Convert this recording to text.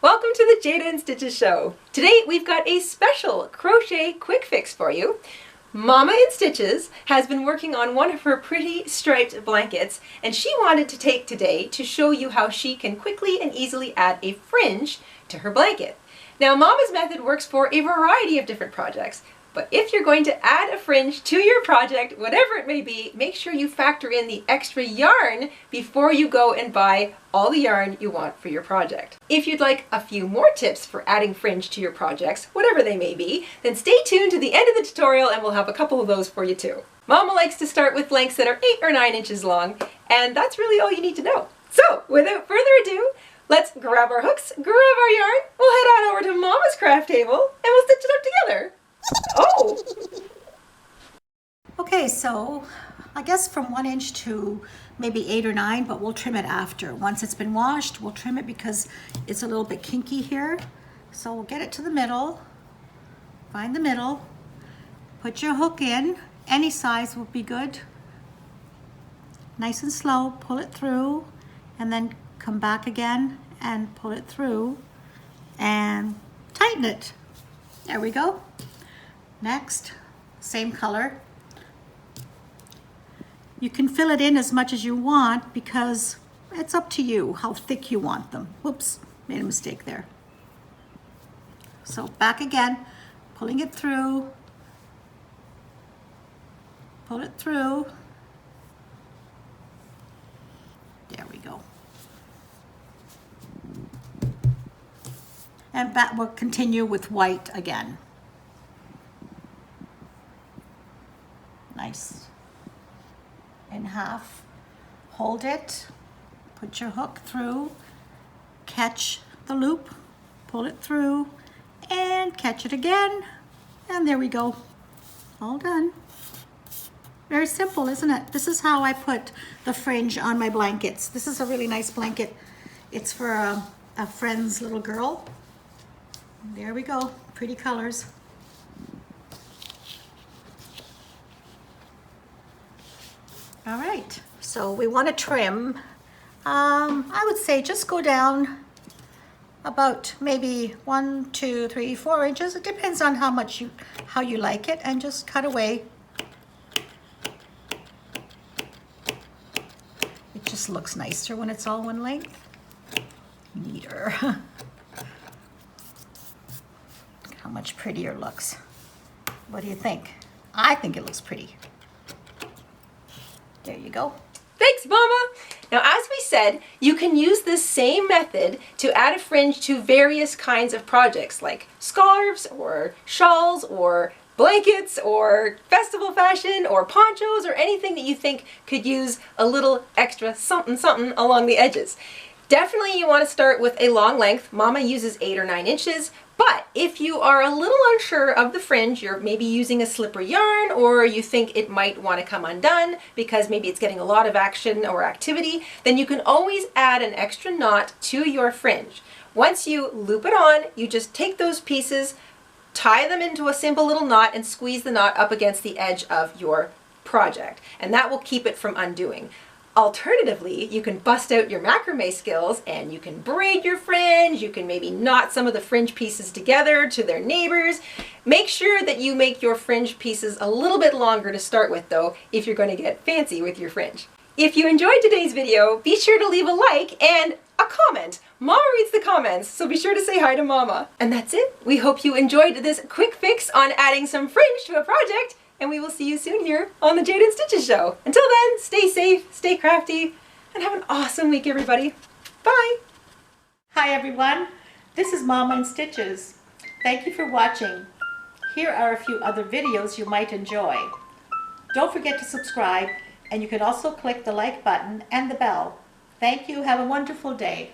Welcome to the Jayda InStitches show. Today we've got a special crochet quick fix for you. Mama InStitches has been working on one of her pretty striped blankets, and she wanted to take today to show you how she can quickly and easily add a fringe to her blanket. Now, Mama's method works for a variety of different projects, but if you're going to add a fringe to your project, whatever it may be, make sure you factor in the extra yarn before you go and buy all the yarn you want for your project. If you'd like a few more tips for adding fringe to your projects, whatever they may be, then stay tuned to the end of the tutorial and we'll have a couple of those for you too. Mama likes to start with lengths that are 8 or 9 inches long, and that's really all you need to know. So, without further ado, let's grab our hooks, grab our yarn, we'll head on over to Mama's craft table, and we'll stitch it up together. Oh! Okay, so I guess from 1 inch to maybe 8 or 9, but we'll trim it after. Once it's been washed, we'll trim it because it's a little bit kinky here. So we'll get it to the middle, find the middle, put your hook in, any size will be good. Nice and slow, pull it through, and then come back again and pull it through and tighten it. There we go. Next, same color. You can fill it in as much as you want because it's up to you how thick you want them. Whoops, made a mistake there. So back again, pulling it through, pull it through. There we go. And back, we'll continue with white again. Nice. In half, hold it, put your hook through, catch the loop, pull it through, and catch it again. And there we go. All done. Very simple, isn't it? This is how I put the fringe on my blankets. This is a really nice blanket. It's for a friend's little girl. There we go, pretty colors. All right, so we want to trim. I would say just go down about maybe 1, 2, 3, 4 inches. It depends on how you like it, and just cut away. It just looks nicer when it's all one length. Neater. Look how much prettier it looks. What do you think? I think it looks pretty. There you go. Thanks, Mama! Now, as we said, you can use this same method to add a fringe to various kinds of projects like scarves or shawls or blankets or festival fashion or ponchos or anything that you think could use a little extra something something along the edges. Definitely you want to start with a long length. Mama uses 8 or 9 inches, but if you are a little unsure of the fringe, you're maybe using a slippery yarn, or you think it might want to come undone because maybe it's getting a lot of action or activity, then you can always add an extra knot to your fringe. Once you loop it on, you just take those pieces, tie them into a simple little knot, and squeeze the knot up against the edge of your project, and that will keep it from undoing. Alternatively, you can bust out your macrame skills and you can braid your fringe, you can maybe knot some of the fringe pieces together to their neighbors. Make sure that you make your fringe pieces a little bit longer to start with though, if you're going to get fancy with your fringe. If you enjoyed today's video, be sure to leave a like and a comment. Mama reads the comments, so be sure to say hi to Mama. And that's it. We hope you enjoyed this quick fix on adding some fringe to a project. And we will see you soon here on the Jayda InStitches show. Until then, stay safe, stay crafty, and have an awesome week, everybody. Bye. Hi, everyone. This is Mama InStitches. Thank you for watching. Here are a few other videos you might enjoy. Don't forget to subscribe, and you can also click the like button and the bell. Thank you. Have a wonderful day.